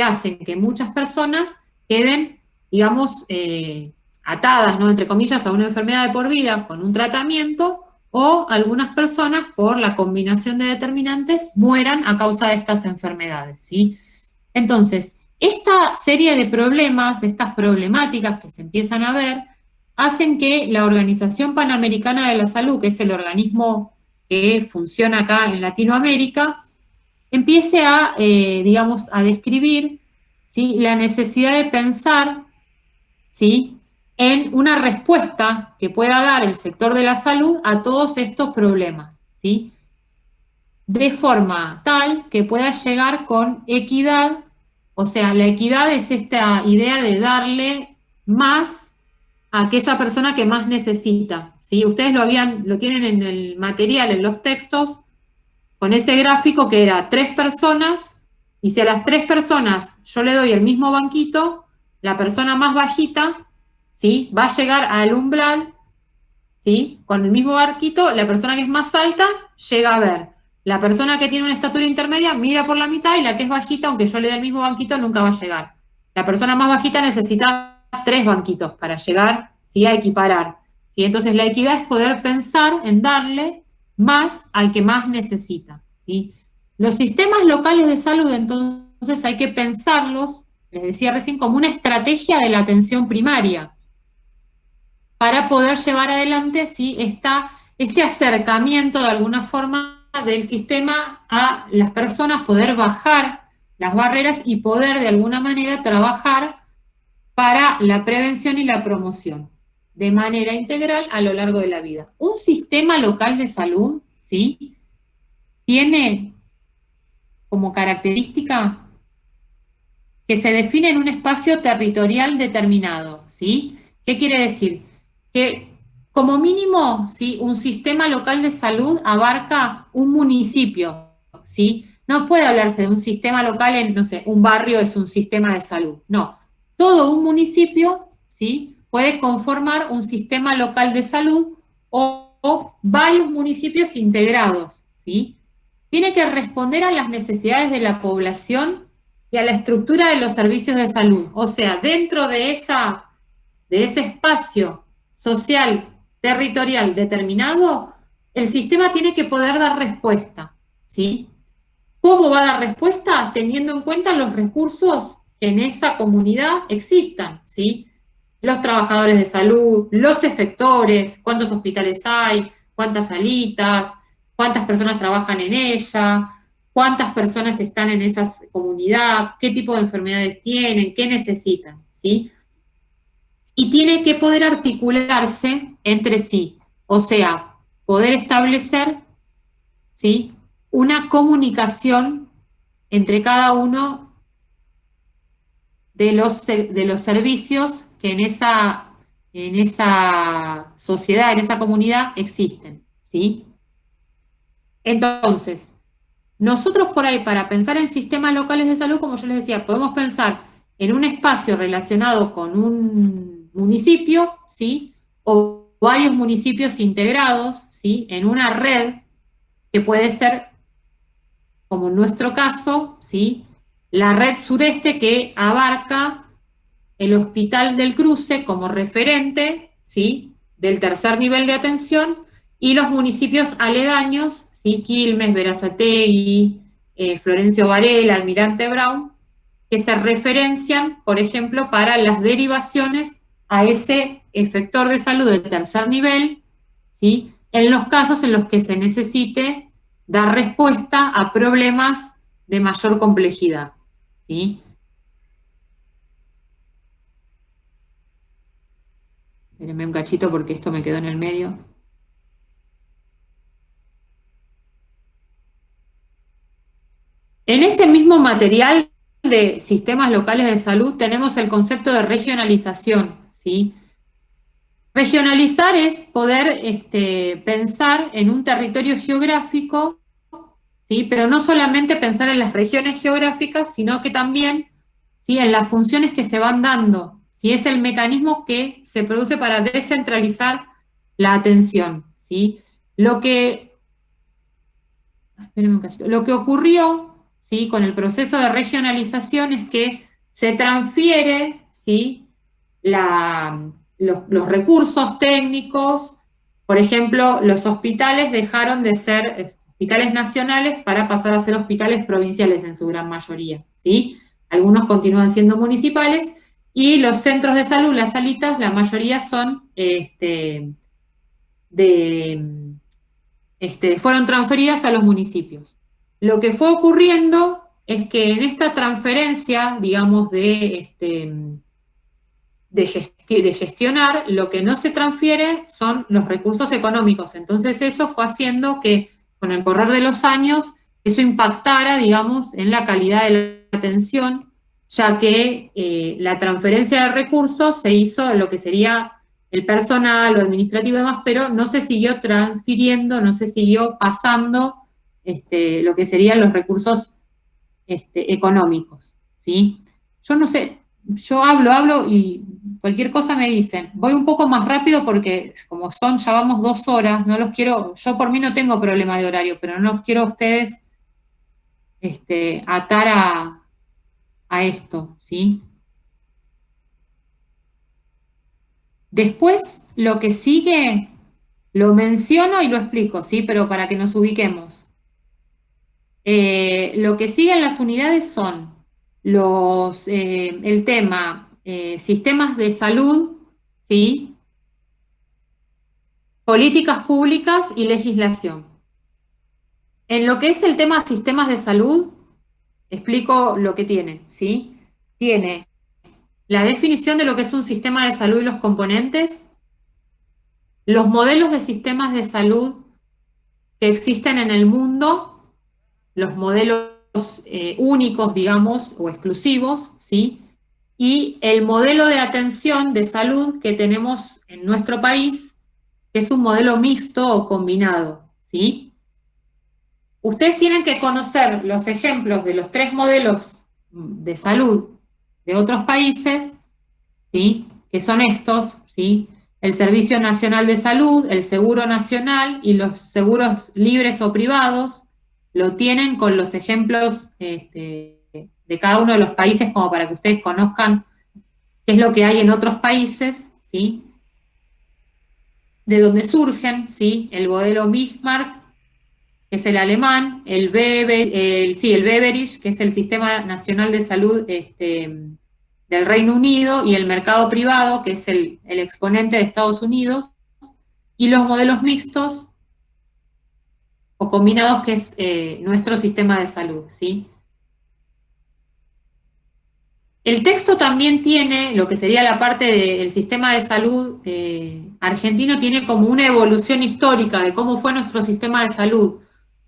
hacen que muchas personas queden, digamos, atadas, ¿no?, entre comillas, a una enfermedad de por vida con un tratamiento, o algunas personas, por la combinación de determinantes, mueran a causa de estas enfermedades, ¿sí? Entonces, esta serie de problemas, de estas problemáticas que se empiezan a ver, hacen que la Organización Panamericana de la Salud, que es el organismo que funciona acá en Latinoamérica, empiece a, digamos, a describir, ¿sí?, la necesidad de pensar, ¿sí?, en una respuesta que pueda dar el sector de la salud a todos estos problemas, ¿sí?, de forma tal que pueda llegar con equidad. O sea, la equidad es esta idea de darle más a aquella persona que más necesita, ¿sí? Ustedes lo tienen en el material, en los textos, con ese gráfico que era 3 personas, y si a las 3 personas yo le doy el mismo banquito, la persona más bajita, ¿sí?, va a llegar al umbral, ¿sí?, con el mismo barquito. La persona que es más alta llega a ver. La persona que tiene una estatura intermedia mira por la mitad, y la que es bajita, aunque yo le dé el mismo banquito, nunca va a llegar. La persona más bajita necesita 3 banquitos para llegar, ¿sí?, a equiparar, ¿sí? Entonces la equidad es poder pensar en darle más al que más necesita, ¿sí? Los sistemas locales de salud, entonces, hay que pensarlos, les decía recién, como una estrategia de la atención primaria, para poder llevar adelante, ¿sí?, este acercamiento de alguna forma del sistema a las personas, poder bajar las barreras y poder de alguna manera trabajar para la prevención y la promoción de manera integral a lo largo de la vida. Un sistema local de salud, ¿sí?, tiene como característica que se define en un espacio territorial determinado, ¿sí? ¿Qué quiere decir? Que como mínimo, ¿sí?, un sistema local de salud abarca un municipio, ¿sí? No puede hablarse de un sistema local en, no sé, un barrio es un sistema de salud. No, todo un municipio, ¿sí?, puede conformar un sistema local de salud, o varios municipios integrados, ¿sí? Tiene que responder a las necesidades de la población y a la estructura de los servicios de salud. O sea, dentro de ese espacio social, territorial determinado, el sistema tiene que poder dar respuesta, ¿sí? ¿Cómo va a dar respuesta? Teniendo en cuenta los recursos que en esa comunidad existan, ¿sí? Los trabajadores de salud, los efectores, cuántos hospitales hay, cuántas salitas, cuántas personas trabajan en ella, cuántas personas están en esa comunidad, qué tipo de enfermedades tienen, qué necesitan, ¿sí? Y tiene que poder articularse entre sí, o sea, poder establecer, ¿sí?, una comunicación entre cada uno de los servicios que en esa sociedad, en esa comunidad existen, ¿sí? Entonces, nosotros por ahí, para pensar en sistemas locales de salud, como yo les decía, podemos pensar en un espacio relacionado con un municipio, ¿sí?, o varios municipios integrados, ¿sí?, en una red que puede ser, como en nuestro caso, ¿sí?, la red sureste, que abarca el Hospital del Cruce como referente, ¿sí?, del tercer nivel de atención, y los municipios aledaños, ¿sí?, Quilmes, Berazategui, Florencio Varela, Almirante Brown, que se referencian, por ejemplo, para las derivaciones a ese efector de salud de tercer nivel, ¿sí?, en los casos en los que se necesite dar respuesta a problemas de mayor complejidad, ¿sí? Espérenme un cachito porque esto me quedó en el medio. En ese mismo material de sistemas locales de salud tenemos el concepto de regionalización, ¿sí? Regionalizar es poder pensar en un territorio geográfico, ¿sí?, pero no solamente pensar en las regiones geográficas, sino que también, ¿sí?, en las funciones que se van dando, ¿sí? Es el mecanismo que se produce para descentralizar la atención, ¿sí? Lo que ocurrió, ¿sí?, con el proceso de regionalización es que se transfiere, ¿sí?, los recursos técnicos. Por ejemplo, los hospitales dejaron de ser hospitales nacionales para pasar a ser hospitales provinciales en su gran mayoría, ¿sí? Algunos continúan siendo municipales, y los centros de salud, las salitas, la mayoría son fueron transferidas a los municipios. Lo que fue ocurriendo es que en esta transferencia, digamos, de gestionar, lo que no se transfiere son los recursos económicos. Entonces eso fue haciendo que con el correr de los años eso impactara, digamos, en la calidad de la atención, ya que la transferencia de recursos se hizo en lo que sería el personal, lo administrativo y demás, pero no se siguió transfiriendo, no se siguió pasando lo que serían los recursos económicos, ¿sí? Yo no sé, yo hablo y cualquier cosa me dicen. Voy un poco más rápido porque como ya vamos 2 horas, no los quiero, yo por mí no tengo problema de horario, pero no los quiero a ustedes atar a esto, ¿sí? Después, lo que sigue, lo menciono y lo explico, ¿sí? Pero para que nos ubiquemos. Lo que sigue en las unidades son el tema sistemas de salud, ¿sí?, políticas públicas y legislación. En lo que es el tema sistemas de salud, explico lo que tiene, ¿sí? Tiene la definición de lo que es un sistema de salud y los componentes, los modelos de sistemas de salud que existen en el mundo, los modelos únicos, digamos, o exclusivos, ¿sí?, y el modelo de atención de salud que tenemos en nuestro país, que es un modelo mixto o combinado, ¿sí? Ustedes tienen que conocer los ejemplos de los 3 modelos de salud de otros países, ¿sí?, que son estos, ¿sí?, el Servicio Nacional de Salud, el Seguro Nacional y los seguros libres o privados. Lo tienen con los ejemplos de cada uno de los países, como para que ustedes conozcan qué es lo que hay en otros países, ¿sí?, de donde surgen, ¿sí?, el modelo Bismarck, que es el alemán, el Beveridge, que es el Sistema Nacional de Salud del Reino Unido, y el mercado privado, que es el exponente de Estados Unidos, y los modelos mixtos o combinados, que es nuestro sistema de salud, ¿sí? El texto también tiene, lo que sería la parte del sistema de salud argentino, tiene como una evolución histórica de cómo fue nuestro sistema de salud,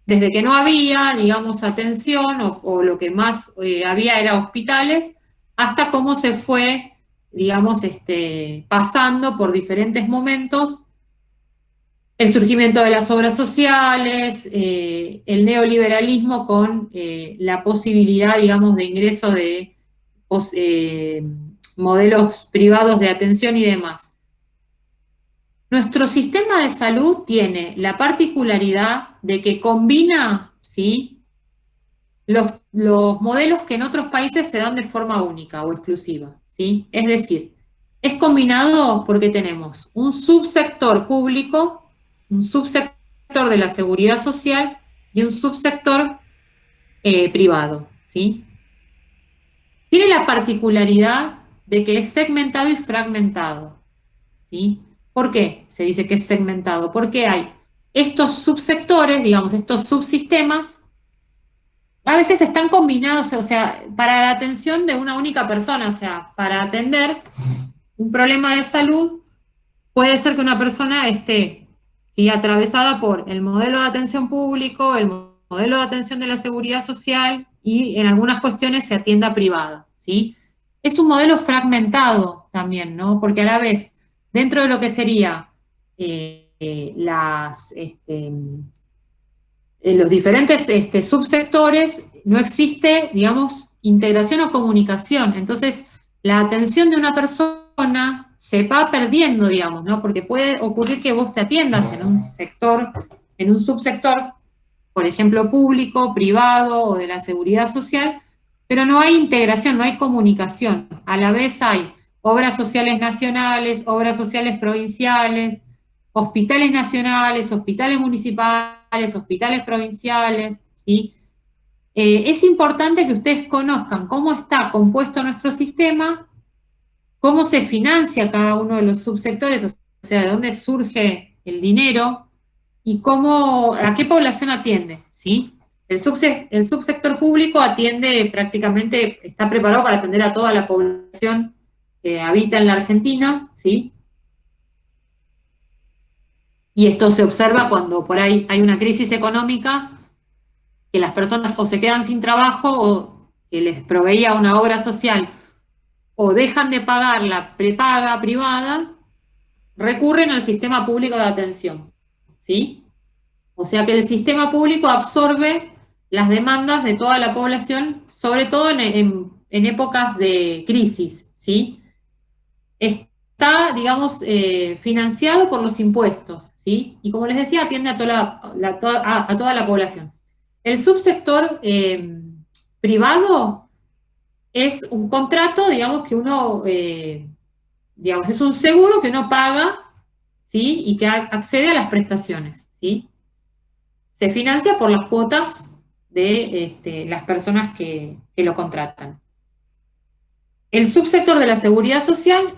desde que no había, digamos, atención, o lo que más había era hospitales, hasta cómo se fue, digamos, pasando por diferentes momentos, el surgimiento de las obras sociales, el neoliberalismo con la posibilidad, digamos, de ingreso de modelos privados de atención y demás. Nuestro sistema de salud tiene la particularidad de que combina, ¿sí?, los modelos que en otros países se dan de forma única o exclusiva, ¿sí? Es decir, es combinado porque tenemos un subsector público, un subsector de la seguridad social y un subsector privado, ¿sí? Tiene la particularidad de que es segmentado y fragmentado, ¿sí? ¿Por qué se dice que es segmentado? Porque hay estos subsectores, digamos, estos subsistemas, a veces están combinados, o sea, para la atención de una única persona, o sea, para atender un problema de salud, puede ser que una persona esté, ¿sí?, atravesada por el modelo de atención público, el modelo de atención de la seguridad social, y en algunas cuestiones se atienda privada, ¿sí? Es un modelo fragmentado también, ¿no? Porque a la vez, dentro de lo que sería los diferentes subsectores, no existe, digamos, integración o comunicación. Entonces, la atención de una persona se va perdiendo, digamos, ¿no? Porque puede ocurrir que vos te atiendas en un sector, en un subsector, por ejemplo, público, privado o de la seguridad social, pero no hay integración, no hay comunicación. A la vez hay obras sociales nacionales, obras sociales provinciales, hospitales nacionales, hospitales municipales, hospitales provinciales, ¿sí? Es importante que ustedes conozcan cómo está compuesto nuestro sistema, cómo se financia cada uno de los subsectores, o sea, de dónde surge el dinero y cómo, a qué población atiende, ¿sí? El subsector público atiende prácticamente, está preparado para atender a toda la población que habita en la Argentina, ¿sí? Y esto se observa cuando por ahí hay una crisis económica, que las personas o se quedan sin trabajo o que les proveía una obra social o dejan de pagar la prepaga privada, recurren al sistema público de atención, ¿sí? O sea que el sistema público absorbe las demandas de toda la población, sobre todo en épocas de crisis, ¿sí? Está, digamos, financiado por los impuestos, ¿sí? Y como les decía, atiende a a toda la población. El subsector privado es un contrato, digamos, que uno, digamos, es un seguro que uno paga, ¿sí? Y que accede a las prestaciones, ¿sí? Se financia por las cuotas de las personas que lo contratan. El subsector de la seguridad social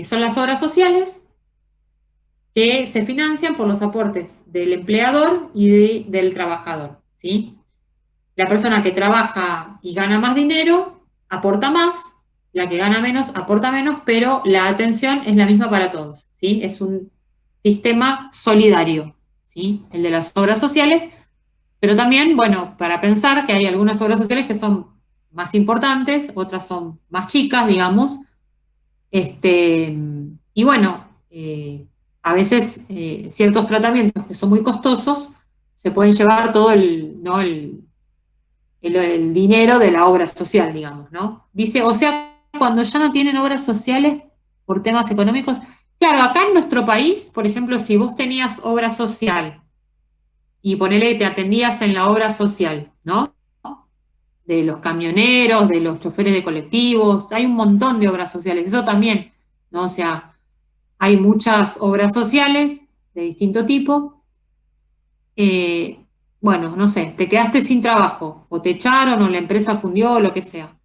son las obras sociales que se financian por los aportes del empleador y del trabajador, ¿sí? La persona que trabaja y gana más dinero aporta más, la que gana menos aporta menos, pero la atención es la misma para todos, ¿sí? Es un sistema solidario, ¿sí? El de las obras sociales, pero también, bueno, para pensar que hay algunas obras sociales que son más importantes, otras son más chicas, digamos, y bueno, a veces ciertos tratamientos que son muy costosos se pueden llevar todo ¿no? el dinero de la obra social, digamos, ¿no? Dice, o sea, cuando ya no tienen obras sociales por temas económicos, claro, acá en nuestro país, por ejemplo, si vos tenías obra social y ponele que te atendías en la obra social, ¿no? De los camioneros, de los choferes de colectivos, hay un montón de obras sociales, eso también, ¿no? O sea, hay muchas obras sociales de distinto tipo. Bueno, no sé, te quedaste sin trabajo, o te echaron, o la empresa fundió, o lo que sea.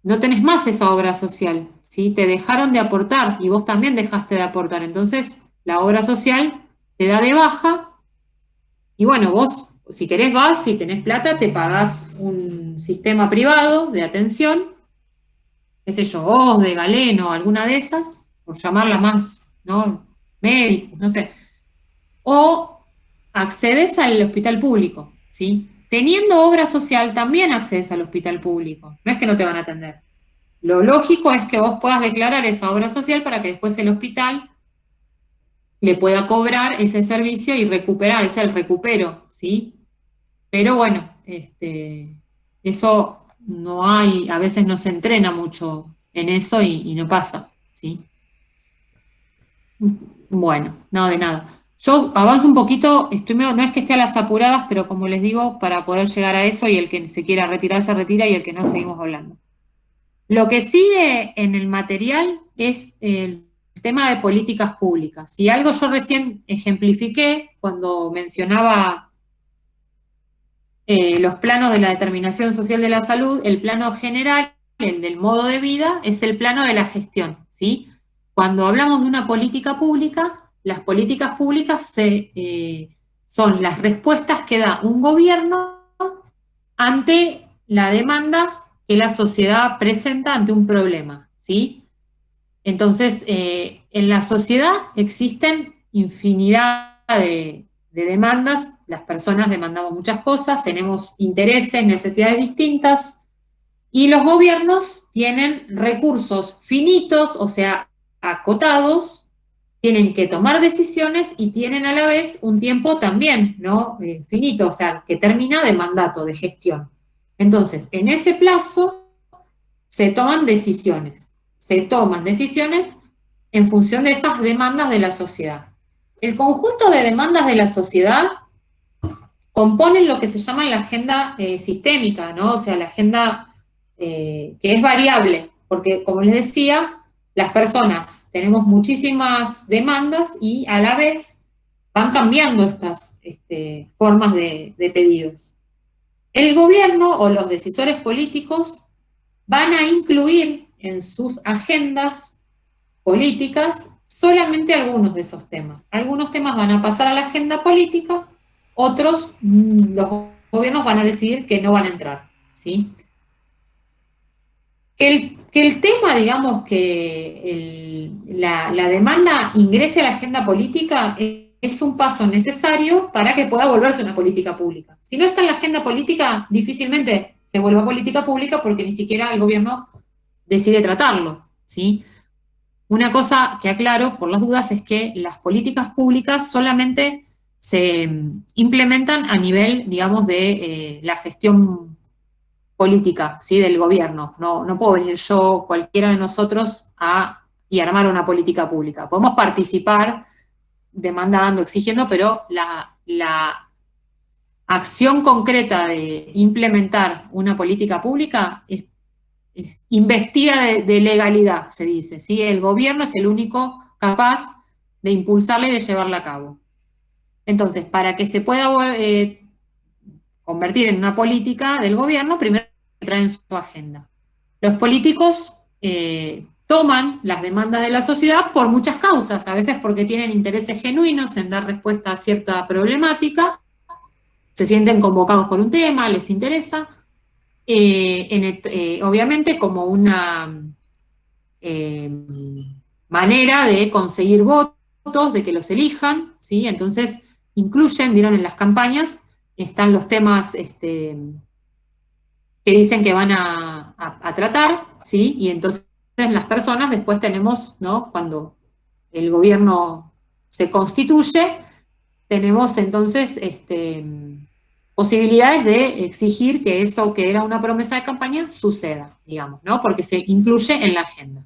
No tenés más esa obra social, ¿sí? Te dejaron de aportar y vos también dejaste de aportar. Entonces, la obra social te da de baja y bueno, vos, si querés vas, si tenés plata, te pagás un sistema privado de atención, qué sé yo, vos, de Galeno, alguna de esas, por llamarla más, ¿no? Médicos, no sé. O accedes al hospital público, ¿sí? Teniendo obra social, también accedes al hospital público. No es que no te van a atender. Lo lógico es que vos puedas declarar esa obra social para que después el hospital le pueda cobrar ese servicio y recuperar, es el recupero, ¿sí? Pero bueno, eso no hay, a veces no se entrena mucho en eso y no pasa, ¿sí? Bueno, no, de nada. Yo avanzo un poquito, no es que esté a las apuradas, pero como les digo, para poder llegar a eso y el que se quiera retirar se retira y el que no seguimos hablando. Lo que sigue en el material es el tema de políticas públicas. Y algo yo recién ejemplifiqué cuando mencionaba los planos de la determinación social de la salud, el plano general, el del modo de vida, es el plano de la gestión, ¿sí? Cuando hablamos de una política pública, las políticas públicas son las respuestas que da un gobierno ante la demanda que la sociedad presenta ante un problema, ¿sí? Entonces, en la sociedad existen infinidad de demandas, las personas demandamos muchas cosas, tenemos intereses, necesidades distintas, y los gobiernos tienen recursos finitos, o sea, acotados, tienen que tomar decisiones y tienen a la vez un tiempo también, ¿no? Finito, o sea, que termina de mandato, de gestión. Entonces, en ese plazo se toman decisiones en función de esas demandas de la sociedad. El conjunto de demandas de la sociedad componen lo que se llama la agenda sistémica, ¿no? O sea, la agenda que es variable, porque como les decía, las personas tenemos muchísimas demandas y a la vez van cambiando estas formas de pedidos. El gobierno o los decisores políticos van a incluir en sus agendas políticas solamente algunos de esos temas. Algunos temas van a pasar a la agenda política, otros los gobiernos van a decidir que no van a entrar, ¿sí? Que el tema, digamos, la demanda ingrese a la agenda política es un paso necesario para que pueda volverse una política pública. Si no está en la agenda política, difícilmente se vuelva política pública porque ni siquiera el gobierno decide tratarlo, ¿sí? Una cosa que aclaro por las dudas es que las políticas públicas solamente se implementan a nivel, digamos, de la gestión política, ¿sí? Del gobierno. No puedo venir yo, cualquiera de nosotros, y armar una política pública. Podemos participar demandando, exigiendo, pero la acción concreta de implementar una política pública es investida de legalidad, se dice, ¿sí? El gobierno es el único capaz de impulsarla y de llevarla a cabo. Entonces, para que se pueda convertir en una política del gobierno, primero entra en su agenda. Los políticos toman las demandas de la sociedad por muchas causas, a veces porque tienen intereses genuinos en dar respuesta a cierta problemática, se sienten convocados por un tema, les interesa, obviamente como una manera de conseguir votos, de que los elijan, ¿sí? Entonces incluyen, vieron en las campañas, están los temas que dicen que van a tratar, ¿sí? Y entonces las personas después tenemos, ¿no? Cuando el gobierno se constituye, tenemos entonces posibilidades de exigir que eso que era una promesa de campaña suceda, digamos, ¿no? Porque se incluye en la agenda.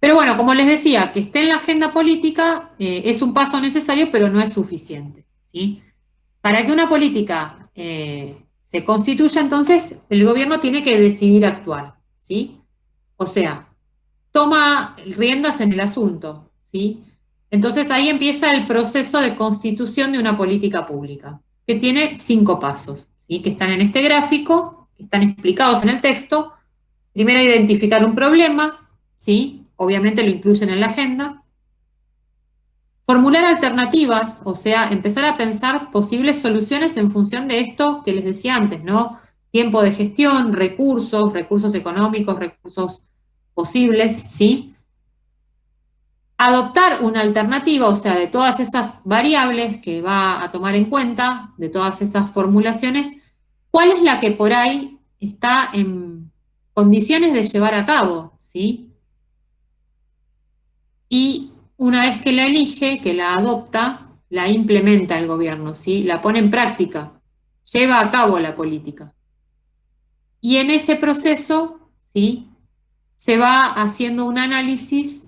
Pero bueno, como les decía, que esté en la agenda política es un paso necesario, pero no es suficiente, ¿sí? Para que una política se constituya, entonces, el gobierno tiene que decidir actuar, ¿sí? O sea, toma riendas en el asunto, ¿sí? Entonces ahí empieza el proceso de constitución de una política pública, que tiene 5 pasos, ¿sí? Que están en este gráfico, que están explicados en el texto. Primero, identificar un problema, ¿sí? Obviamente lo incluyen en la agenda. Formular alternativas, o sea, empezar a pensar posibles soluciones en función de esto que les decía antes, ¿no? Tiempo de gestión, recursos económicos, recursos posibles, ¿sí? Adoptar una alternativa, o sea, de todas esas variables que va a tomar en cuenta, de todas esas formulaciones, ¿cuál es la que por ahí está en condiciones de llevar a cabo, ¿sí? Y una vez que la elige, que la adopta, la implementa el gobierno, ¿sí? La pone en práctica, lleva a cabo la política. Y en ese proceso, ¿sí? Se va haciendo un análisis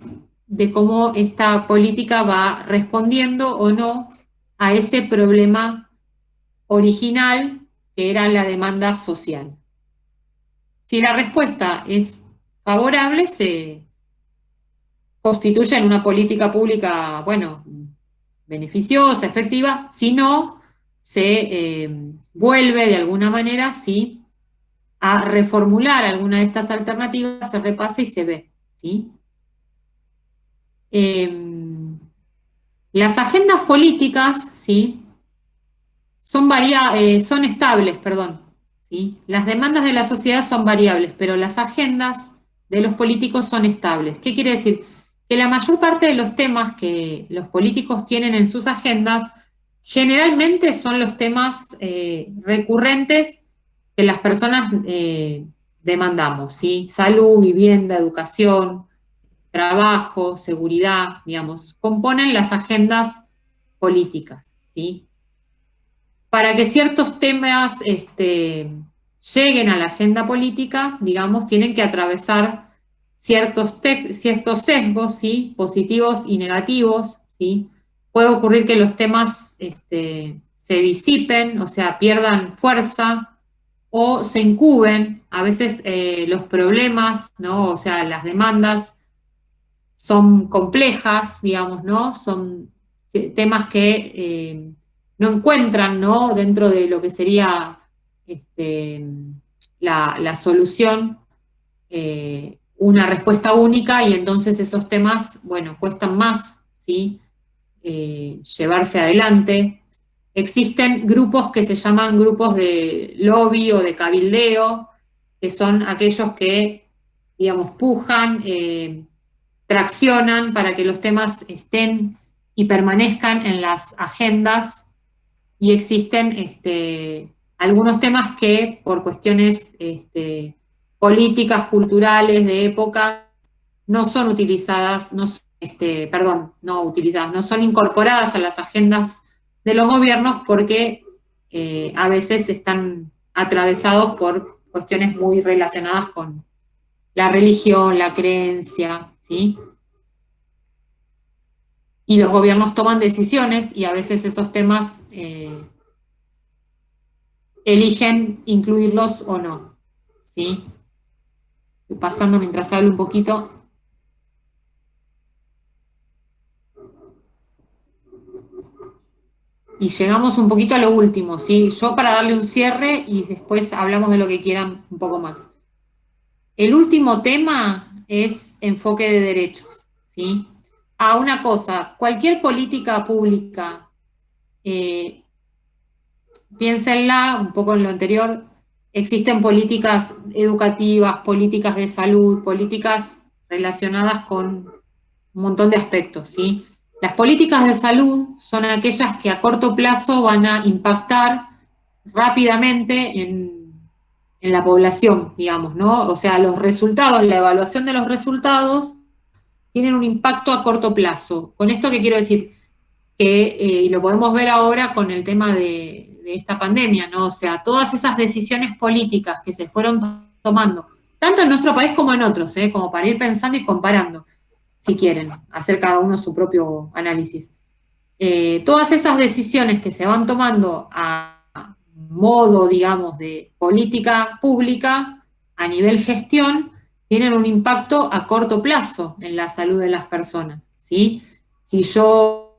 de cómo esta política va respondiendo o no a ese problema original que era la demanda social. Si la respuesta es favorable, se constituye en una política pública, bueno, beneficiosa, efectiva. Si no, se vuelve de alguna manera, ¿sí? A reformular alguna de estas alternativas, se repasa y se ve, ¿sí? Las agendas políticas, ¿sí? Son estables, perdón, ¿sí? Las demandas de la sociedad son variables, pero las agendas de los políticos son estables. ¿Qué quiere decir? Que la mayor parte de los temas que los políticos tienen en sus agendas generalmente son los temas recurrentes que las personas demandamos, ¿sí? Salud, vivienda, educación, trabajo, seguridad, digamos, componen las agendas políticas, ¿sí? Para que ciertos temas lleguen a la agenda política, digamos, tienen que atravesar ciertos sesgos, ¿sí? Positivos y negativos, ¿sí? Puede ocurrir que los temas se se disipen, o sea, pierdan fuerza, o se incuben. A veces los problemas, ¿no? O sea, las demandas son complejas, digamos, ¿no? Son temas que no encuentran, ¿no? Dentro de lo que sería la solución, una respuesta única, y entonces esos temas, bueno, cuestan más, ¿sí? Llevarse adelante. Existen grupos que se llaman grupos de lobby o de cabildeo, que son aquellos que, digamos, pujan, traccionan para que los temas estén y permanezcan en las agendas, y existen algunos temas que por cuestiones políticas, culturales, de época, no son utilizadas, no utilizadas, no son incorporadas a las agendas de los gobiernos porque a veces están atravesados por cuestiones muy relacionadas con la religión, la creencia, ¿sí? Y los gobiernos toman decisiones y a veces esos temas eligen incluirlos o no, ¿sí? Estoy pasando mientras hablo un poquito. Y llegamos un poquito a lo último, ¿sí? Yo para darle un cierre y después hablamos de lo que quieran un poco más. El último tema es enfoque de derechos, ¿sí? Una cosa, cualquier política pública, eh, piénsenla un poco en lo anterior, existen políticas educativas, políticas de salud, políticas relacionadas con un montón de aspectos, ¿sí? Las políticas de salud son aquellas que a corto plazo van a impactar rápidamente en la población, digamos, ¿no? O sea, los resultados, la evaluación de los resultados tienen un impacto a corto plazo. ¿Con esto qué quiero decir? Que, y lo podemos ver ahora con el tema de esta pandemia, ¿no? O sea, todas esas decisiones políticas que se fueron tomando, tanto en nuestro país como en otros, como para ir pensando y comparando, si quieren, hacer cada uno su propio análisis. Todas esas decisiones que se van tomando a modo, digamos, de política pública a nivel gestión, tienen un impacto a corto plazo en la salud de las personas, ¿sí? Si yo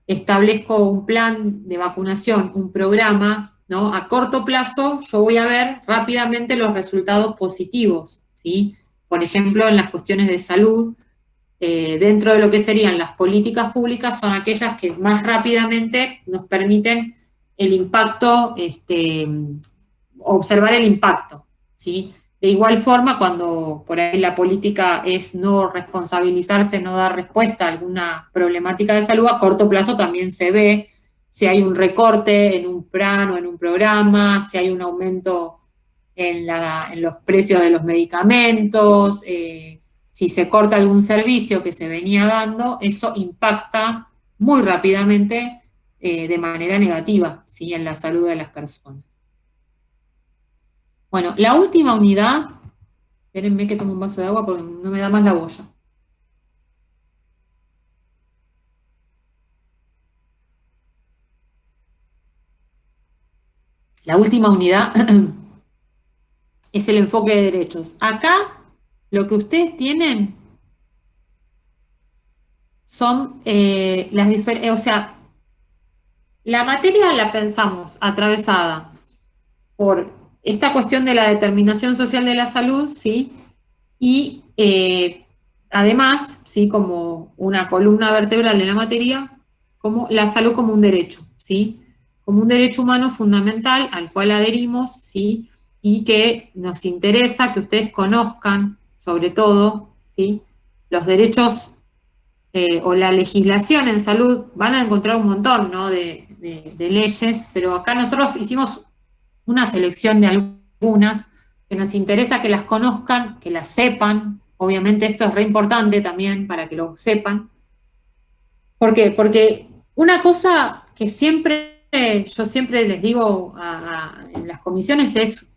establezco un plan de vacunación, un programa, ¿no? A corto plazo yo voy a ver rápidamente los resultados positivos, ¿sí? Por ejemplo, en las cuestiones de salud, dentro de lo que serían las políticas públicas, son aquellas que más rápidamente nos permiten el impacto, observar el impacto, ¿sí? De igual forma, cuando por ahí la política es no responsabilizarse, no dar respuesta a alguna problemática de salud, a corto plazo también se ve si hay un recorte en un plan o en un programa, si hay un aumento en los precios de los medicamentos, si se corta algún servicio que se venía dando, eso impacta muy rápidamente, de manera negativa, ¿sí? En la salud de las personas. Bueno, la última unidad, espérenme que tomo un vaso de agua porque no me da más la boya. La última unidad es el enfoque de derechos. Acá lo que ustedes tienen son las diferentes, o sea, la materia la pensamos atravesada por esta cuestión de la determinación social de la salud, ¿sí? Y además, ¿sí? Como una columna vertebral de la materia, como la salud como un derecho, ¿sí? Como un derecho humano fundamental al cual adherimos, ¿sí? Y que nos interesa que ustedes conozcan, sobre todo, ¿sí? Los derechos, o la legislación en salud. Van a encontrar un montón, ¿no? de leyes, pero acá nosotros hicimos una selección de algunas que nos interesa que las conozcan, que las sepan. Obviamente esto es re importante también para que lo sepan. ¿Por qué? Porque una cosa que yo siempre les digo en las comisiones es,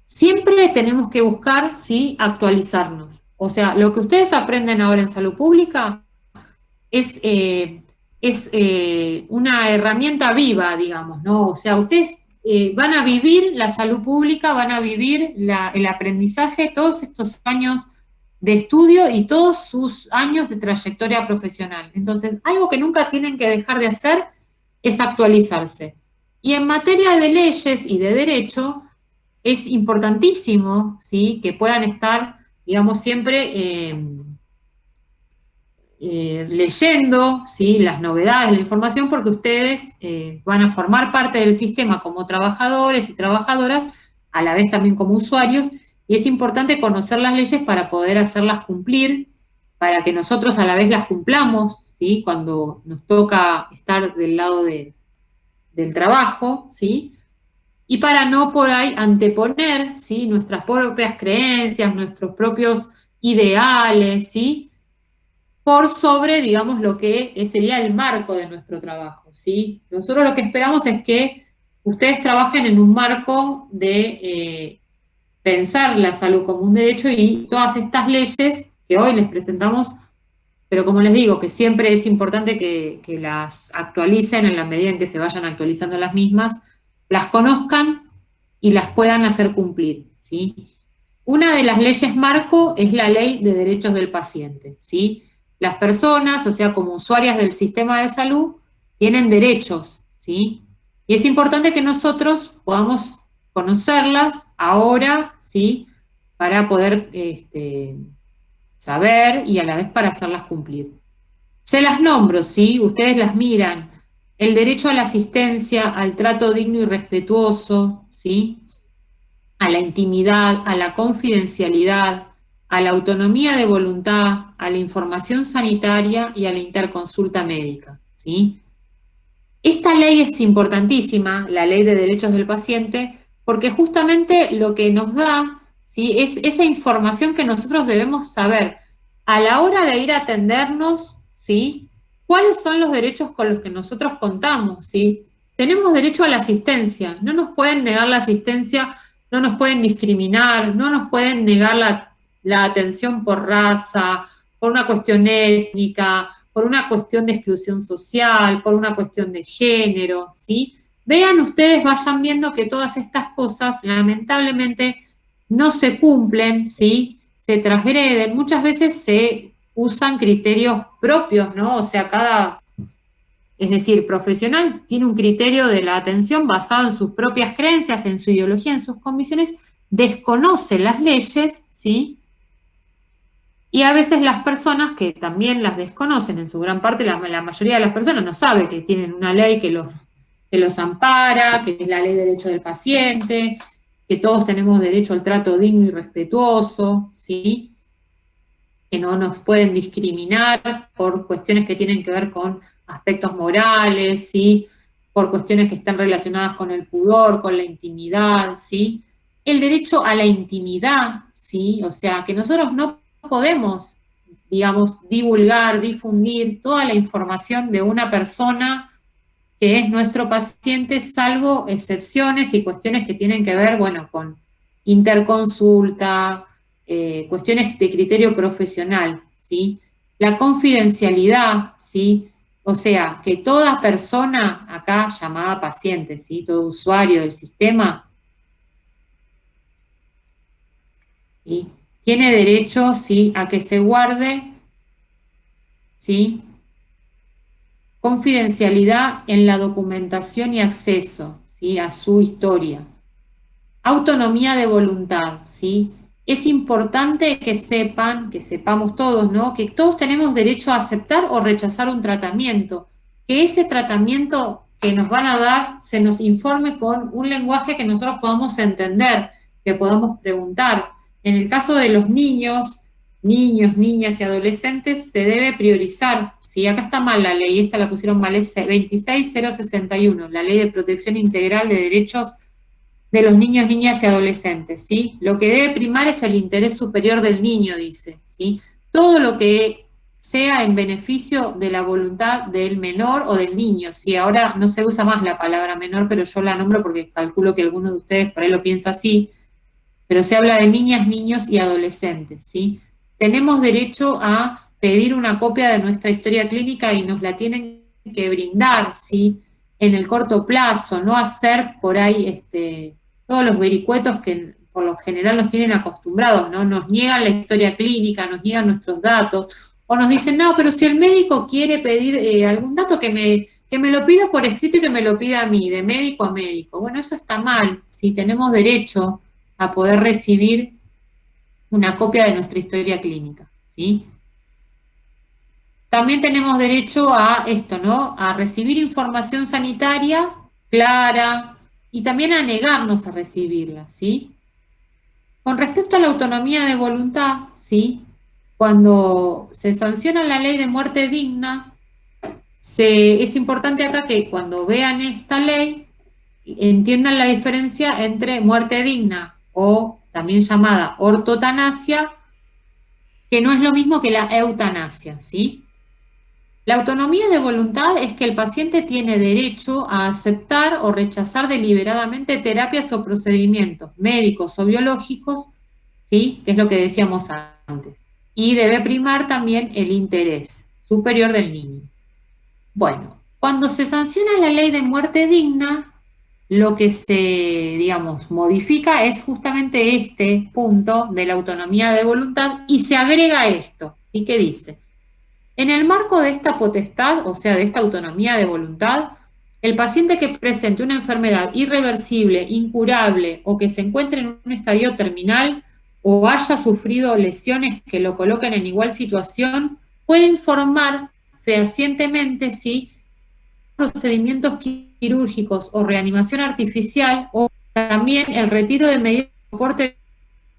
siempre tenemos que buscar, ¿sí? Actualizarnos. O sea, lo que ustedes aprenden ahora en salud pública es es una herramienta viva, digamos, ¿no? O sea, ustedes van a vivir la salud pública, van a vivir el aprendizaje, todos estos años de estudio y todos sus años de trayectoria profesional. Entonces, algo que nunca tienen que dejar de hacer es actualizarse. Y en materia de leyes y de derecho, es importantísimo, ¿sí?, que puedan estar, digamos, siempre leyendo, ¿sí?, las novedades, la información, porque ustedes van a formar parte del sistema como trabajadores y trabajadoras, a la vez también como usuarios, y es importante conocer las leyes para poder hacerlas cumplir, para que nosotros a la vez las cumplamos, ¿sí?, cuando nos toca estar del lado del trabajo, ¿sí?, y para no por ahí anteponer, ¿sí?, nuestras propias creencias, nuestros propios ideales, ¿sí?, por sobre, digamos, lo que sería el marco de nuestro trabajo, ¿sí? Nosotros lo que esperamos es que ustedes trabajen en un marco de pensar la salud como un derecho, y todas estas leyes que hoy les presentamos, pero como les digo, que siempre es importante que las actualicen en la medida en que se vayan actualizando las mismas, las conozcan y las puedan hacer cumplir, ¿sí? Una de las leyes marco es la Ley de Derechos del Paciente, ¿sí? Las personas, o sea, como usuarias del sistema de salud, tienen derechos, ¿sí? Y es importante que nosotros podamos conocerlas ahora, ¿sí?, para poder saber y a la vez para hacerlas cumplir. Se las nombro, ¿sí? Ustedes las miran. El derecho a la asistencia, al trato digno y respetuoso, ¿sí?, a la intimidad, a la confidencialidad, a la autonomía de voluntad, a la información sanitaria y a la interconsulta médica, ¿sí? Esta ley es importantísima, la Ley de Derechos del Paciente, porque justamente lo que nos da, ¿sí?, es esa información que nosotros debemos saber a la hora de ir a atendernos, ¿sí?, cuáles son los derechos con los que nosotros contamos, ¿sí? Tenemos derecho a la asistencia, no nos pueden negar la asistencia, no nos pueden discriminar, no nos pueden negar la atención por raza, por una cuestión étnica, por una cuestión de exclusión social, por una cuestión de género, ¿sí? Vean ustedes, vayan viendo que todas estas cosas lamentablemente no se cumplen, ¿sí? Se transgreden, muchas veces se usan criterios propios, ¿no? O sea, es decir, profesional tiene un criterio de la atención basado en sus propias creencias, en su ideología, en sus convicciones, desconoce las leyes, ¿sí? Y a veces las personas que también las desconocen, en su gran parte, la mayoría de las personas no sabe que tienen una ley que los ampara, que es la ley de derecho del paciente, que todos tenemos derecho al trato digno y respetuoso, ¿sí?, que no nos pueden discriminar por cuestiones que tienen que ver con aspectos morales, ¿sí?, por cuestiones que están relacionadas con el pudor, con la intimidad, ¿sí? El derecho a la intimidad, ¿sí? O sea, que nosotros no podemos, digamos, divulgar, difundir toda la información de una persona que es nuestro paciente, salvo excepciones y cuestiones que tienen que ver, bueno, con interconsulta, cuestiones de criterio profesional, ¿sí? La confidencialidad, ¿sí? O sea, que toda persona acá llamada paciente, ¿sí?, todo usuario del sistema, ¿sí?, tiene derecho, ¿sí?, a que se guarde, ¿sí?, confidencialidad en la documentación y acceso, ¿sí?, a su historia. Autonomía de voluntad, ¿sí? Es importante que sepan, que sepamos todos, ¿no?, que todos tenemos derecho a aceptar o rechazar un tratamiento, que ese tratamiento que nos van a dar se nos informe con un lenguaje que nosotros podamos entender, que podamos preguntar. En el caso de los niños, niñas y adolescentes, se debe priorizar, ¿sí? Acá está mal la ley, esta la pusieron mal, es 26061, la Ley de Protección Integral de Derechos de los niños, niñas y adolescentes, ¿sí? Lo que debe primar es el interés superior del niño, dice, ¿sí? Todo lo que sea en beneficio de la voluntad del menor o del niño, ¿sí? Ahora no se usa más la palabra menor, pero yo la nombro porque calculo que alguno de ustedes por ahí lo piensa así, pero se habla de niñas, niños y adolescentes, ¿sí? Tenemos derecho a pedir una copia de nuestra historia clínica y nos la tienen que brindar, ¿sí? En el corto plazo, no hacer por ahí todos los vericuetos que por lo general nos tienen acostumbrados, ¿no? Nos niegan la historia clínica, nos niegan nuestros datos, o nos dicen, no, pero si el médico quiere pedir algún dato, que me lo pida por escrito y que me lo pida a mí, de médico a médico. Bueno, eso está mal, si tenemos derecho a poder recibir una copia de nuestra historia clínica, ¿sí? También tenemos derecho a esto, ¿no? A recibir información sanitaria clara y también a negarnos a recibirla, ¿sí? Con respecto a la autonomía de voluntad, ¿sí? Cuando se sanciona la ley de muerte digna, es importante acá que cuando vean esta ley entiendan la diferencia entre muerte digna o también llamada ortotanasia, que no es lo mismo que la eutanasia, ¿sí? La autonomía de voluntad es que el paciente tiene derecho a aceptar o rechazar deliberadamente terapias o procedimientos médicos o biológicos, ¿sí? Que es lo que decíamos antes. Y debe primar también el interés superior del niño. Bueno, cuando se sanciona la ley de muerte digna, lo que se, digamos, modifica es justamente este punto de la autonomía de voluntad y se agrega esto, ¿sí? Que dice: en el marco de esta potestad, o sea, de esta autonomía de voluntad, el paciente que presente una enfermedad irreversible, incurable o que se encuentre en un estadio terminal o haya sufrido lesiones que lo coloquen en igual situación, puede informar fehacientemente si procedimientos quirúrgicos o reanimación artificial o también el retiro de medidas de soporte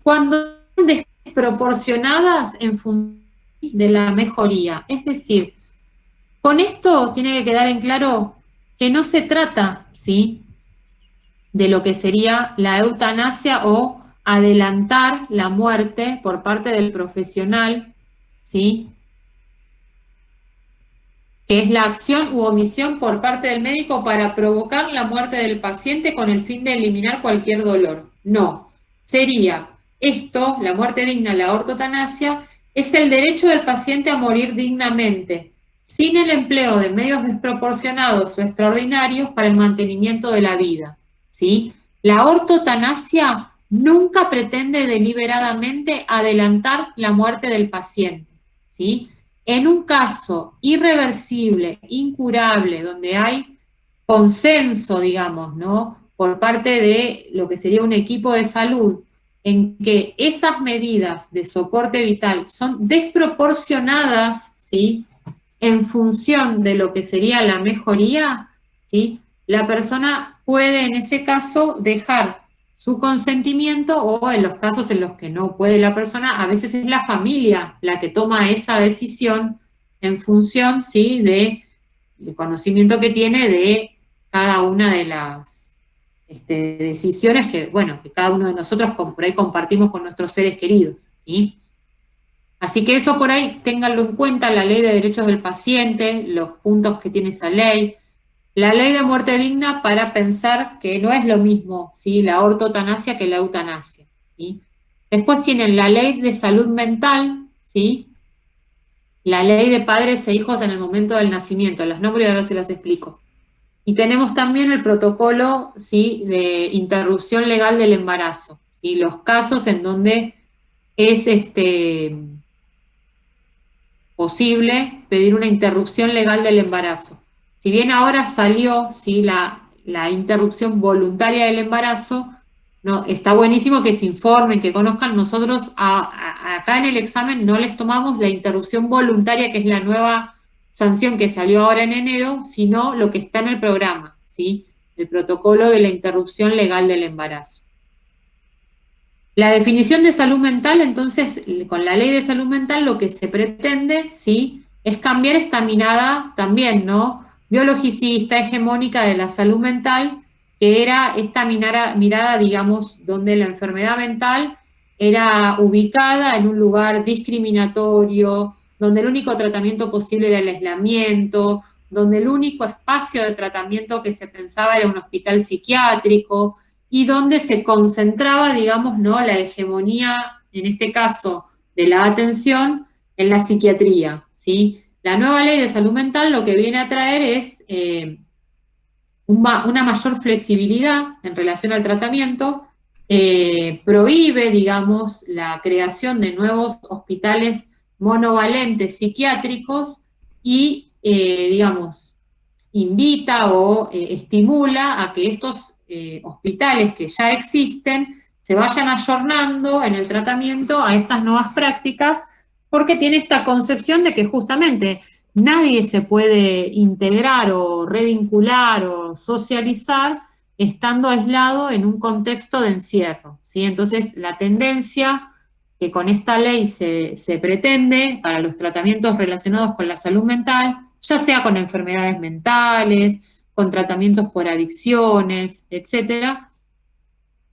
cuando son desproporcionadas en función de la mejoría. Es decir, con esto tiene que quedar en claro que no se trata, ¿sí?, de lo que sería la eutanasia o adelantar la muerte por parte del profesional, ¿sí?, que es la acción u omisión por parte del médico para provocar la muerte del paciente con el fin de eliminar cualquier dolor. No, sería esto, la muerte digna, la ortotanasia, es el derecho del paciente a morir dignamente, sin el empleo de medios desproporcionados o extraordinarios para el mantenimiento de la vida, ¿sí? La ortotanasia nunca pretende deliberadamente adelantar la muerte del paciente, ¿sí? En un caso irreversible, incurable, donde hay consenso, digamos, ¿no?, por parte de lo que sería un equipo de salud, en que esas medidas de soporte vital son desproporcionadas, ¿sí?, en función de lo que sería la mejoría, ¿sí?, la persona puede en ese caso dejar su consentimiento, o en los casos en los que no puede la persona, a veces es la familia la que toma esa decisión en función, ¿sí?, del conocimiento que tiene de cada una de las decisiones que, bueno, que cada uno de nosotros por ahí compartimos con nuestros seres queridos, ¿sí? Así que eso por ahí ténganlo en cuenta, la ley de derechos del paciente, los puntos que tiene esa ley, la ley de muerte digna, para pensar que no es lo mismo, ¿sí?, la ortotanasia que la eutanasia, ¿sí? Después tienen la ley de salud mental, ¿sí?, la ley de padres e hijos en el momento del nacimiento, las nombro y ahora se las explico. Y tenemos también el protocolo, ¿sí?, de interrupción legal del embarazo, ¿sí?, los casos en donde es posible pedir una interrupción legal del embarazo. Si bien ahora salió, ¿sí?, la interrupción voluntaria del embarazo, no, está buenísimo que se informen, que conozcan. Nosotros acá en el examen no les tomamos la interrupción voluntaria, que es la nueva sanción que salió ahora en enero, sino lo que está en el programa, ¿sí?, el protocolo de la interrupción legal del embarazo. La definición de salud mental, entonces, con la ley de salud mental lo que se pretende, ¿sí?, es cambiar esta mirada también, ¿no?, biologicista, hegemónica de la salud mental, que era esta mirada, digamos, donde la enfermedad mental era ubicada en un lugar discriminatorio, donde el único tratamiento posible era el aislamiento, donde el único espacio de tratamiento que se pensaba era un hospital psiquiátrico, y donde se concentraba, digamos, ¿no?, la hegemonía, en este caso, de la atención en la psiquiatría, ¿sí? la nueva ley de salud mental lo que viene a traer es una mayor flexibilidad en relación al tratamiento, prohíbe, digamos, la creación de nuevos hospitales monovalentes psiquiátricos y, digamos, invita o estimula a que estos hospitales que ya existen se vayan ayornando en el tratamiento a estas nuevas prácticas, porque tiene esta concepción de que justamente nadie se puede integrar o revincular o socializar estando aislado en un contexto de encierro, ¿sí? Entonces, la tendencia que con esta ley se pretende para los tratamientos relacionados con la salud mental, ya sea con enfermedades mentales, con tratamientos por adicciones, etcétera,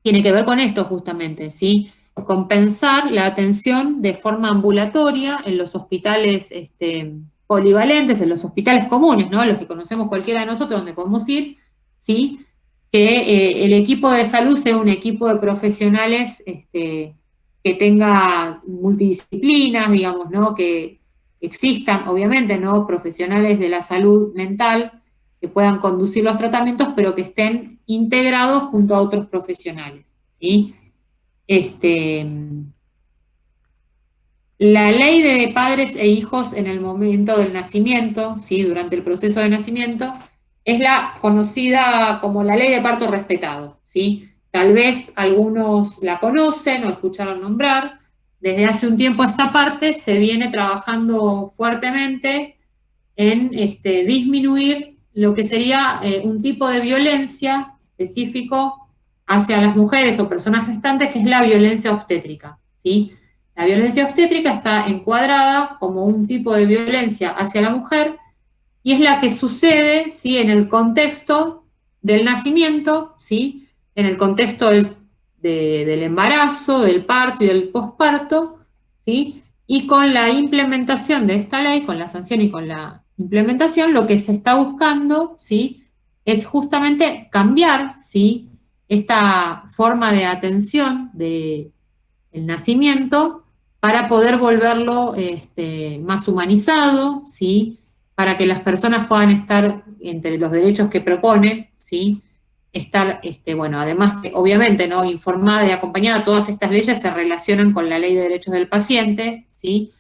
tiene que ver con esto justamente, ¿sí? Compensar la atención de forma ambulatoria en los hospitales polivalentes, en los hospitales comunes, ¿no? Los que conocemos cualquiera de nosotros, donde podemos ir, ¿sí? Que el equipo de salud sea un equipo de profesionales que tenga multidisciplinas, digamos, ¿no? Que existan, obviamente, ¿no? Profesionales de la salud mental que puedan conducir los tratamientos, pero que estén integrados junto a otros profesionales, ¿sí? Este, la ley de padres e hijos en el momento del nacimiento, ¿sí? Durante el proceso de nacimiento, es la conocida como la ley de parto respetado, ¿sí? Tal vez algunos la conocen o escucharon nombrar. Desde hace un tiempo a esta parte se viene trabajando fuertemente en disminuir lo que sería un tipo de violencia específico hacia las mujeres o personas gestantes, que es la violencia obstétrica, ¿sí? La violencia obstétrica está encuadrada como un tipo de violencia hacia la mujer y es la que sucede, ¿sí? En el contexto del nacimiento, ¿sí? En el contexto del embarazo, del parto y del posparto, ¿sí? Y con la implementación de esta ley, con la sanción y con la implementación, lo que se está buscando, ¿sí? Es justamente cambiar, ¿sí? Esta forma de atención del nacimiento para poder volverlo más humanizado, ¿sí? Para que las personas puedan estar entre los derechos que propone, ¿sí? Estar, bueno, además, obviamente, ¿no? Informada y acompañada, todas estas leyes se relacionan con la Ley de Derechos del Paciente, ¿sí?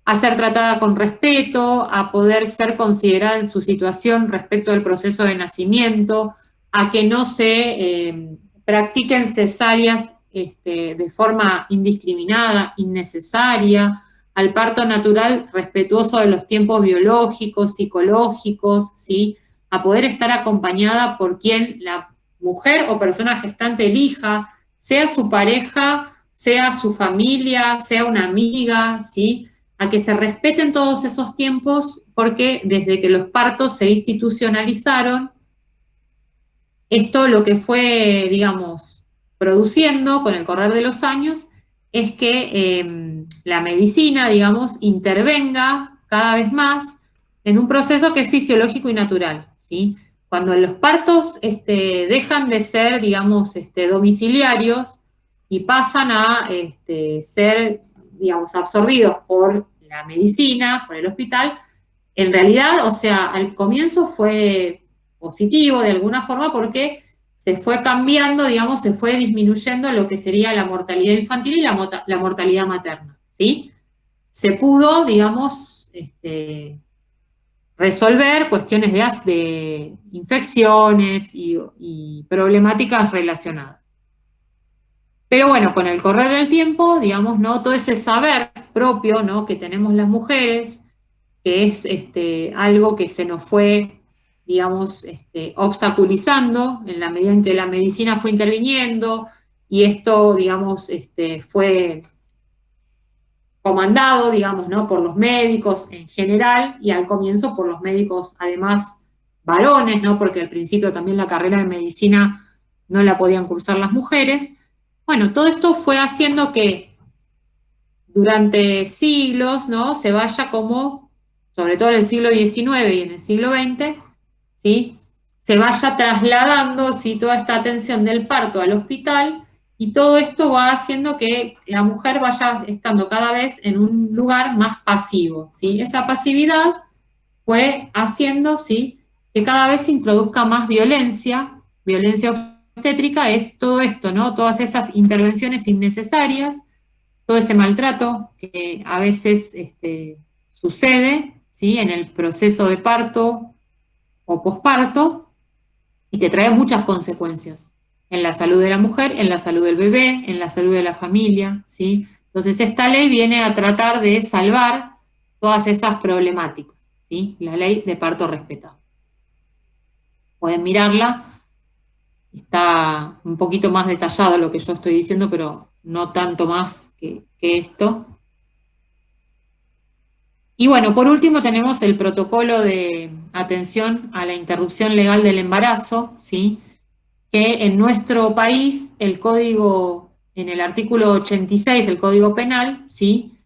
A ser tratada con respeto, a poder ser considerada en su situación respecto al proceso de nacimiento, a que no se practiquen cesáreas de forma indiscriminada, innecesaria, al parto natural respetuoso de los tiempos biológicos, psicológicos, ¿sí? A poder estar acompañada por quien la mujer o persona gestante elija, sea su pareja, sea su familia, sea una amiga, ¿sí? A que se respeten todos esos tiempos, porque desde que los partos se institucionalizaron, esto lo que fue, digamos, produciendo con el correr de los años es que la medicina, digamos, intervenga cada vez más en un proceso que es fisiológico y natural, ¿sí? Cuando los partos dejan de ser, digamos, domiciliarios y pasan a ser, digamos, absorbidos por la medicina, por el hospital, en realidad, o sea, al comienzo fue positivo de alguna forma porque se fue cambiando, digamos, se fue disminuyendo lo que sería la mortalidad infantil y la mortalidad materna, ¿sí? Se pudo, digamos, resolver cuestiones de infecciones y problemáticas relacionadas. Pero bueno, con el correr del tiempo, digamos, ¿no? Todo ese saber propio, ¿no? Que tenemos las mujeres, que es algo que se nos fue, digamos, obstaculizando en la medida en que la medicina fue interviniendo y esto, digamos, fue comandado, digamos, ¿no? Por los médicos en general y al comienzo por los médicos, además, varones, ¿no? Porque al principio también la carrera de medicina no la podían cursar las mujeres. Bueno, todo esto fue haciendo que durante siglos, ¿no? Se vaya como, sobre todo en el siglo XIX y en el siglo XX, ¿sí? Se vaya trasladando, ¿sí? Toda esta atención del parto al hospital y todo esto va haciendo que la mujer vaya estando cada vez en un lugar más pasivo, ¿sí? Esa pasividad fue haciendo, ¿sí?, que cada vez se introduzca más violencia, violencia obstétrica es todo esto, ¿no? Todas esas intervenciones innecesarias, todo ese maltrato que a veces sucede, ¿sí?, en el proceso de parto o posparto, y que trae muchas consecuencias en la salud de la mujer, en la salud del bebé, en la salud de la familia, ¿sí? Entonces esta ley viene a tratar de salvar todas esas problemáticas, ¿sí? La ley de parto respetado. Pueden mirarla, está un poquito más detallado lo que yo estoy diciendo, pero no tanto más que esto. Y bueno, por último tenemos el protocolo de atención a la interrupción legal del embarazo, ¿sí?, que en nuestro país el código, en el artículo 86, el Código Penal, ¿sí?,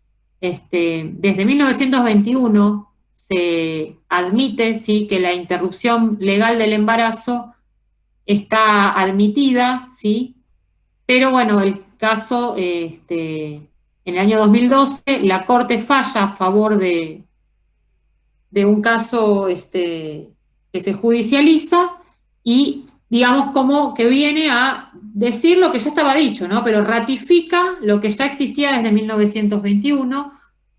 desde 1921 se admite, ¿sí?, que la interrupción legal del embarazo está admitida, ¿sí?, pero bueno, el caso, en el año 2012, la Corte falla a favor de un caso que se judicializa y digamos como que viene a decir lo que ya estaba dicho, ¿no? Pero ratifica lo que ya existía desde 1921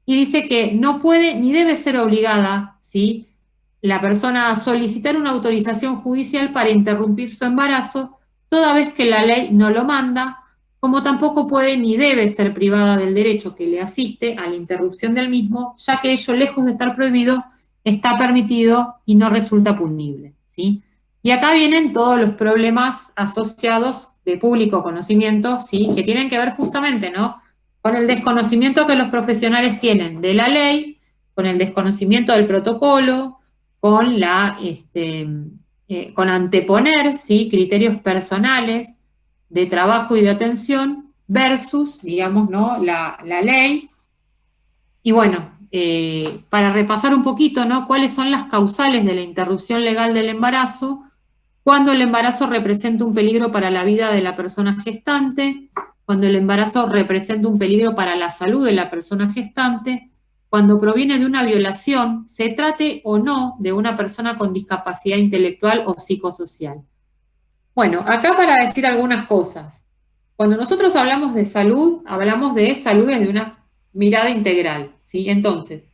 y dice que no puede ni debe ser obligada, ¿sí?, la persona a solicitar una autorización judicial para interrumpir su embarazo, toda vez que la ley no lo manda, como tampoco puede ni debe ser privada del derecho que le asiste a la interrupción del mismo, ya que ello, lejos de estar prohibido, está permitido y no resulta punible, ¿sí? Y acá vienen todos los problemas asociados de público conocimiento, ¿sí?, que tienen que ver justamente, ¿no?, con el desconocimiento que los profesionales tienen de la ley, con el desconocimiento del protocolo, con con anteponer, ¿sí?, criterios personales de trabajo y de atención versus, digamos, ¿no?, la ley. Y bueno, para repasar un poquito, ¿no?, cuáles son las causales de la interrupción legal del embarazo: cuando el embarazo representa un peligro para la vida de la persona gestante, cuando el embarazo representa un peligro para la salud de la persona gestante, cuando proviene de una violación, se trate o no de una persona con discapacidad intelectual o psicosocial. Bueno, acá para decir algunas cosas. Cuando nosotros hablamos de salud desde una mirada integral, ¿sí? Entonces,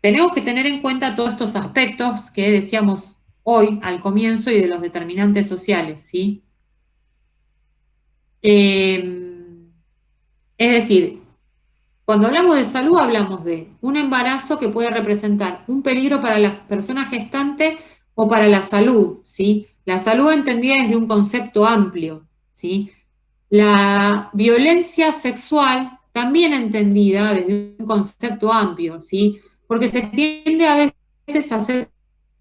tenemos que tener en cuenta todos estos aspectos que decíamos hoy al comienzo y de los determinantes sociales, ¿sí? Es decir, cuando hablamos de salud hablamos de un embarazo que puede representar un peligro para la persona gestante o para la salud, ¿sí? La salud entendida desde un concepto amplio, ¿sí? La violencia sexual también entendida desde un concepto amplio, ¿sí? Porque se tiende a veces a hacer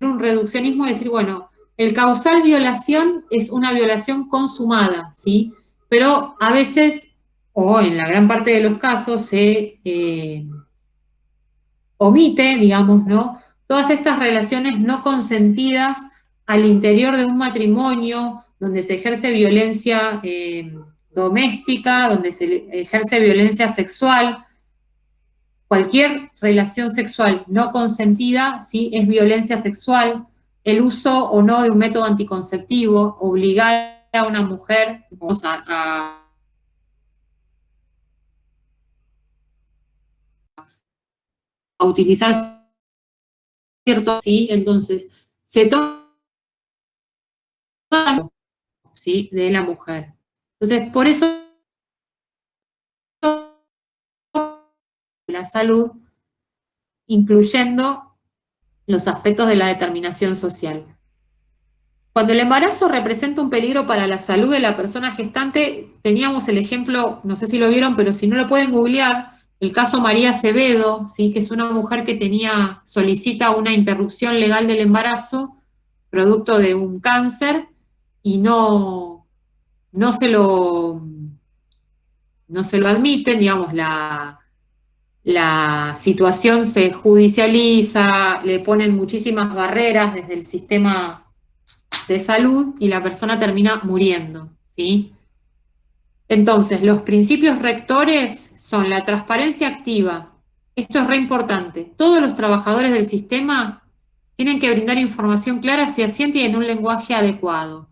un reduccionismo y decir, bueno, el causal violación es una violación consumada, ¿sí? Pero a veces, o en la gran parte de los casos, se omite, digamos, ¿no?, todas estas relaciones no consentidas al interior de un matrimonio, donde se ejerce violencia doméstica, donde se ejerce violencia sexual. Cualquier relación sexual no consentida, ¿sí?, es violencia sexual. El uso o no de un método anticonceptivo, obligar a una mujer a utilizar cierto, ¿sí? Entonces, se toma, ¿sí?, de la mujer. Entonces, por eso la salud, incluyendo los aspectos de la determinación social. Cuando el embarazo representa un peligro para la salud de la persona gestante, teníamos el ejemplo, no sé si lo vieron, pero si no lo pueden googlear, el caso María Acevedo, ¿sí?, que es una mujer que solicita una interrupción legal del embarazo, producto de un cáncer, y no se lo, no se lo admiten, digamos, la situación se judicializa, le ponen muchísimas barreras desde el sistema de salud y la persona termina muriendo, ¿sí? Entonces, los principios rectores son la transparencia activa. Esto es re importante. Todos los trabajadores del sistema tienen que brindar información clara, fehaciente y en un lenguaje adecuado.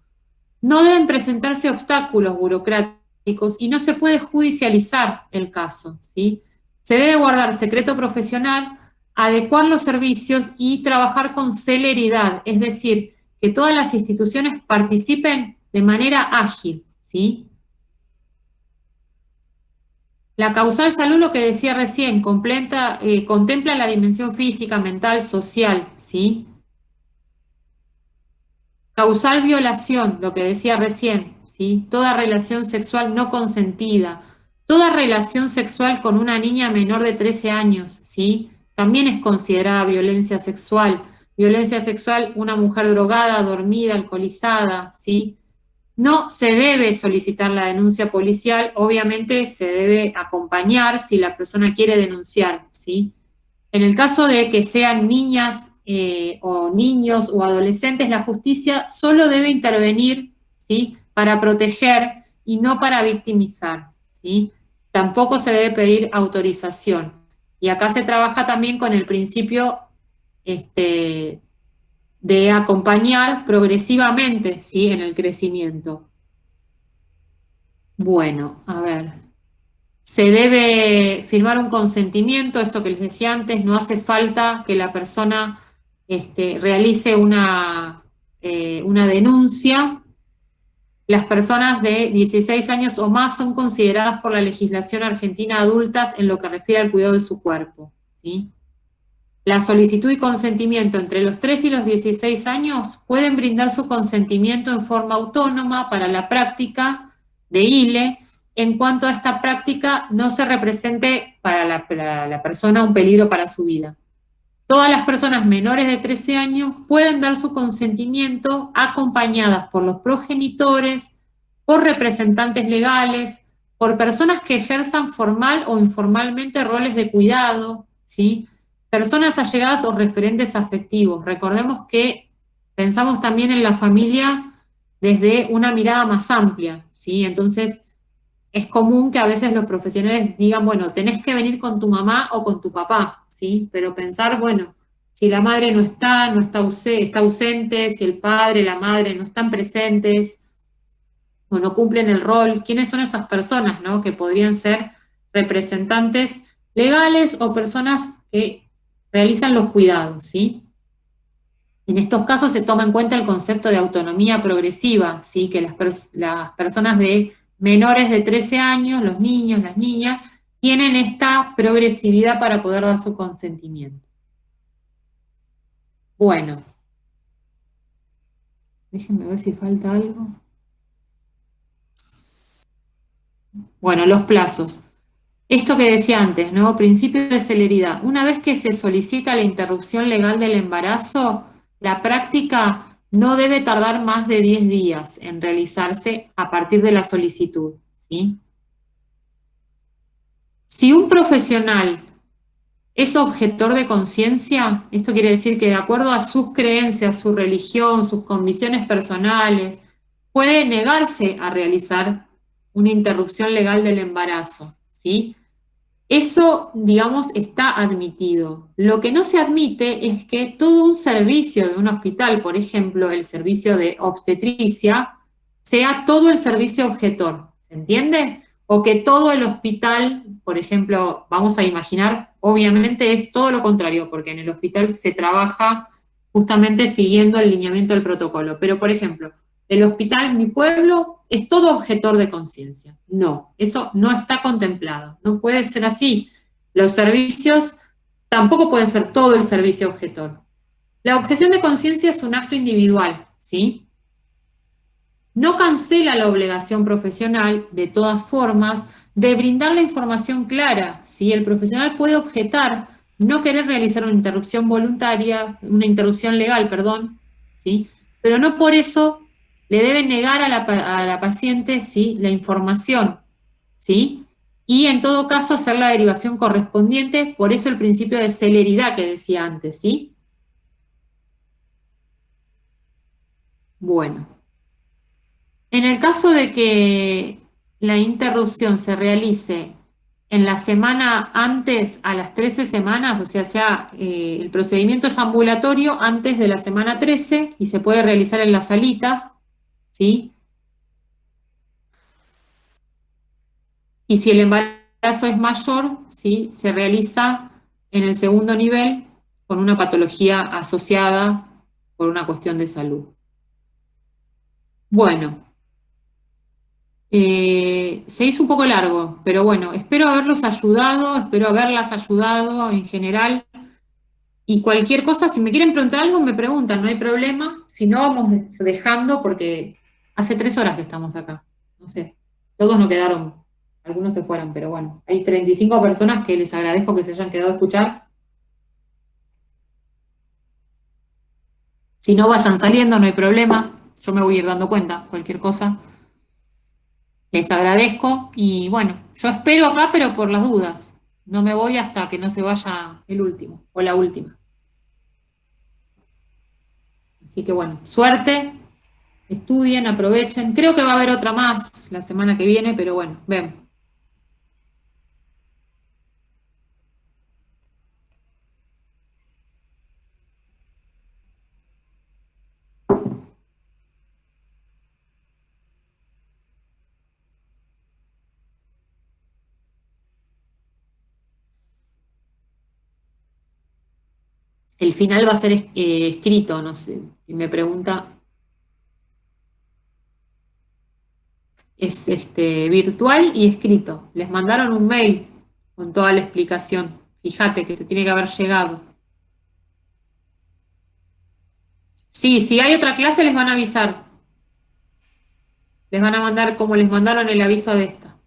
No deben presentarse obstáculos burocráticos y no se puede judicializar el caso, ¿sí? Se debe guardar secreto profesional, adecuar los servicios y trabajar con celeridad, es decir, que todas las instituciones participen de manera ágil, ¿sí? La causal salud, lo que decía recién, contempla la dimensión física, mental, social, ¿sí? Causal violación, lo que decía recién, ¿sí? Toda relación sexual no consentida, toda relación sexual con una niña menor de 13 años, ¿sí? También es considerada violencia sexual. Violencia sexual, una mujer drogada, dormida, alcoholizada, ¿sí? No se debe solicitar la denuncia policial, obviamente se debe acompañar si la persona quiere denunciar, ¿sí? En el caso de que sean niñas o niños o adolescentes, la justicia solo debe intervenir, ¿sí? Para proteger y no para victimizar, ¿sí? Tampoco se debe pedir autorización. Y acá se trabaja también con el principio de acompañar progresivamente, ¿sí? En el crecimiento. Bueno, a ver. Se debe firmar un consentimiento, esto que les decía antes, no hace falta que la persona realice una denuncia. Las personas de 16 años o más son consideradas por la legislación argentina adultas en lo que refiere al cuidado de su cuerpo, ¿sí? La solicitud y consentimiento entre los 3 y los 16 años pueden brindar su consentimiento en forma autónoma para la práctica de ILE, en cuanto a esta práctica no se represente para la persona un peligro para su vida. Todas las personas menores de 13 años pueden dar su consentimiento acompañadas por los progenitores, por representantes legales, por personas que ejerzan formal o informalmente roles de cuidado, ¿sí? Personas allegadas o referentes afectivos. Recordemos que pensamos también en la familia desde una mirada más amplia, ¿sí? Entonces, es común que a veces los profesionales digan, bueno, tenés que venir con tu mamá o con tu papá, ¿sí? Pero pensar, bueno, si la madre no está, está ausente, si el padre, la madre no están presentes o no cumplen el rol, ¿quiénes son esas personas, no? Que podrían ser representantes legales o personas que realizan los cuidados, ¿sí? En estos casos se toma en cuenta el concepto de autonomía progresiva, ¿sí? Que las personas de menores de 13 años, los niños, las niñas, tienen esta progresividad para poder dar su consentimiento. Bueno, déjenme ver si falta algo. Bueno, los plazos. Esto que decía antes, ¿no? Principio de celeridad. Una vez que se solicita la interrupción legal del embarazo, la práctica no debe tardar más de 10 días en realizarse a partir de la solicitud, ¿sí? Si un profesional es objetor de conciencia, esto quiere decir que de acuerdo a sus creencias, su religión, sus convicciones personales, puede negarse a realizar una interrupción legal del embarazo, ¿sí? Eso, digamos, está admitido. Lo que no se admite es que todo un servicio de un hospital, por ejemplo, el servicio de obstetricia, sea todo el servicio objetor. ¿Se entiende? O que todo el hospital, por ejemplo, vamos a imaginar, obviamente es todo lo contrario, porque en el hospital se trabaja justamente siguiendo el lineamiento del protocolo. Pero, por ejemplo, el hospital, mi pueblo, es todo objetor de conciencia. No, eso no está contemplado. No puede ser así. Los servicios tampoco pueden ser todo el servicio objetor. La objeción de conciencia es un acto individual, ¿sí? No cancela la obligación profesional, de todas formas, de brindar la información clara, ¿sí? El profesional puede objetar no querer realizar una interrupción voluntaria, una interrupción legal, perdón, ¿sí? Pero no por eso le deben negar a la paciente, ¿sí? La información, ¿sí? Y en todo caso hacer la derivación correspondiente, por eso el principio de celeridad que decía antes, ¿sí? Bueno, en el caso de que la interrupción se realice en la semana antes a las 13 semanas, o sea, el procedimiento es ambulatorio antes de la semana 13 y se puede realizar en las salitas, ¿sí? Y si el embarazo es mayor, ¿sí? Se realiza en el segundo nivel con una patología asociada por una cuestión de salud. Bueno, se hizo un poco largo, pero bueno, espero haberlos ayudado, espero haberlas ayudado en general. Y cualquier cosa, si me quieren preguntar algo, me preguntan, no hay problema. Si no, vamos dejando porque hace 3 horas que estamos acá. No sé, todos no quedaron, algunos se fueron, pero bueno, hay 35 personas que les agradezco que se hayan quedado a escuchar. Si no, vayan saliendo, no hay problema. Yo me voy a ir dando cuenta, cualquier cosa. Les agradezco y bueno, yo espero acá, pero por las dudas. No me voy hasta que no se vaya el último o la última. Así que bueno, suerte, estudien, aprovechen. Creo que va a haber otra más la semana que viene, pero bueno, ven. El final va a ser escrito, no sé. Y me pregunta, es virtual y escrito. Les mandaron un mail con toda la explicación. Fíjate que te tiene que haber llegado. Sí, si hay otra clase les van a avisar. Les van a mandar como les mandaron el aviso de esta.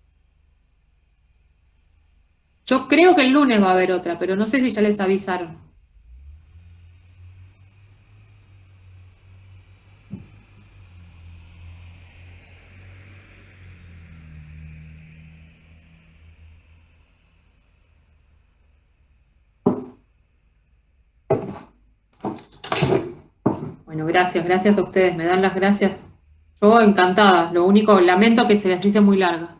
Yo creo que el lunes va a haber otra, pero no sé si ya les avisaron. Bueno, gracias a ustedes, me dan las gracias. Yo encantada, lo único, lamento que se las hice muy larga.